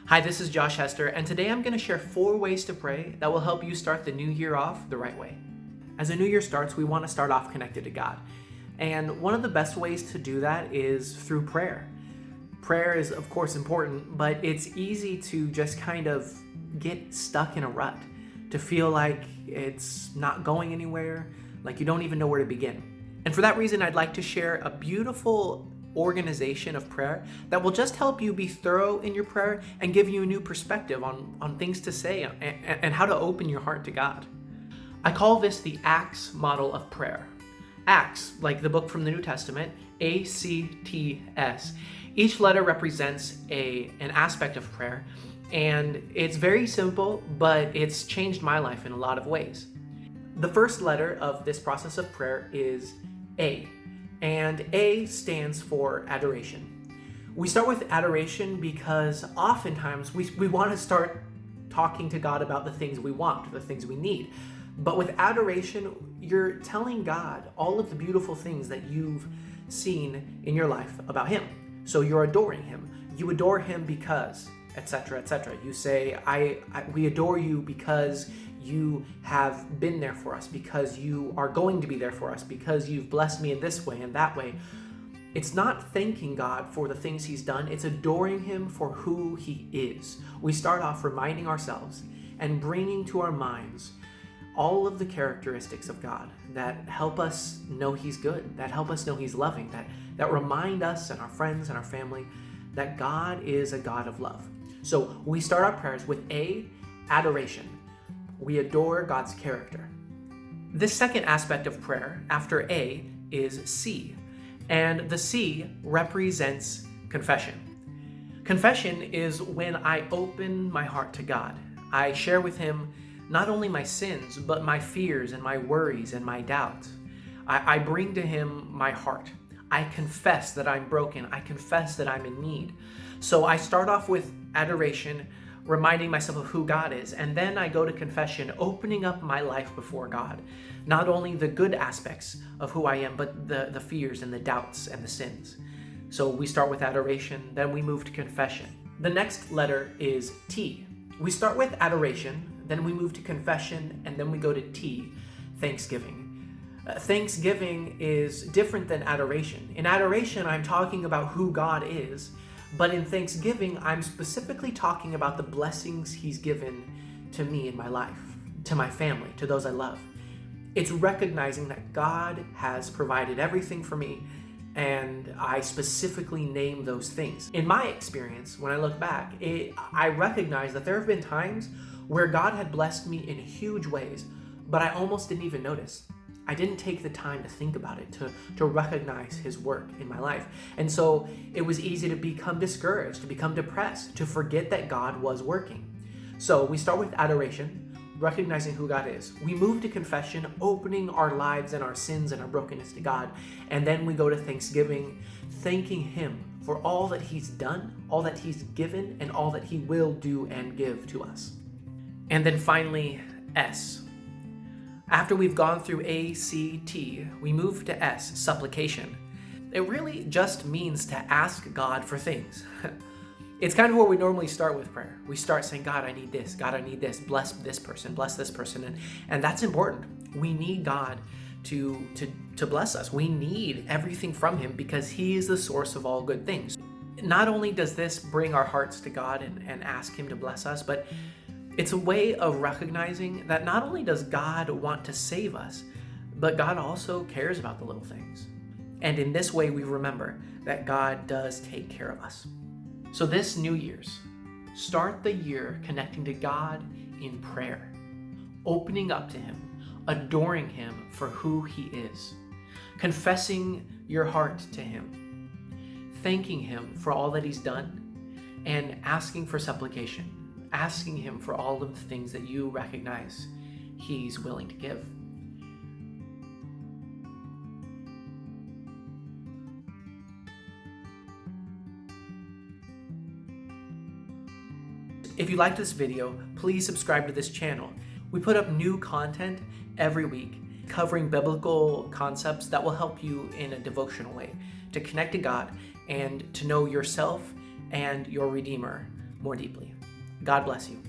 Hi, this is Josh Hester, and today I'm going to share 4 ways to pray that will help you start the new year off the right way. As the new year starts, we want to start off connected to God. And one of the best ways to do that is through prayer. Prayer is, of course, important, but it's easy to just kind of get stuck in a rut, to feel like it's not going anywhere, like you don't even know where to begin. And for that reason, I'd like to share a beautiful organization of prayer that will just help you be thorough in your prayer and give you a new perspective on things to say and how to open your heart to God. I call this the ACTS model of prayer. ACTS, like the book from the New Testament, ACTS. Each letter represents an aspect of prayer, and it's very simple, but it's changed my life in a lot of ways. The first letter of this process of prayer is A. And A stands for adoration. We start with adoration because oftentimes we want to start talking to God about the things we want, the things we need. But with adoration, you're telling God all of the beautiful things that you've seen in your life about Him. So you're adoring Him. You adore Him because, etc., etc. You say, we adore you because you have been there for us, because you are going to be there for us, because you've blessed me in this way and that way. It's not thanking God for the things He's done, it's adoring Him for who He is. We start off reminding ourselves and bringing to our minds all of the characteristics of God that help us know He's good, that help us know He's loving, that remind us and our friends and our family that God is a God of love. So we start our prayers with A, adoration. We adore God's character. This second aspect of prayer, after A, is C. And the C represents confession. Confession is when I open my heart to God. I share with Him not only my sins, but my fears and my worries and my doubts. I bring to Him my heart. I confess that I'm broken. I confess that I'm in need. So I start off with adoration, reminding myself of who God is, and then I go to confession, opening up my life before God. Not only the good aspects of who I am, but the fears and the doubts and the sins. So we start with adoration, then we move to confession. The next letter is T. We start with adoration, then we move to confession, and then we go to T, thanksgiving. Thanksgiving is different than adoration. In adoration, I'm talking about who God is, but in thanksgiving, I'm specifically talking about the blessings He's given to me in my life, to my family, to those I love. It's recognizing that God has provided everything for me, and I specifically name those things. In my experience, when I look back, I recognize that there have been times where God had blessed me in huge ways, but I almost didn't even notice. I didn't take the time to think about it, to recognize His work in my life. And so it was easy to become discouraged, to become depressed, to forget that God was working. So we start with adoration, recognizing who God is. We move to confession, opening our lives and our sins and our brokenness to God. And then we go to thanksgiving, thanking Him for all that He's done, all that He's given, and all that He will do and give to us. And then finally, S. After we've gone through A, C, T, we move to S, supplication. It really just means to ask God for things. It's kind of where we normally start with prayer. We start saying, God, I need this. God, I need this. Bless this person. Bless this person. And that's important. We need God to bless us. We need everything from Him because He is the source of all good things. Not only does this bring our hearts to God and ask Him to bless us, but it's a way of recognizing that not only does God want to save us, but God also cares about the little things. And in this way, we remember that God does take care of us. So this New Year's, start the year connecting to God in prayer, opening up to Him, adoring Him for who He is, confessing your heart to Him, thanking Him for all that He's done, and asking for supplication. Asking Him for all of the things that you recognize He's willing to give. If you liked this video, please subscribe to this channel. We put up new content every week covering biblical concepts that will help you in a devotional way to connect to God and to know yourself and your Redeemer more deeply. God bless you.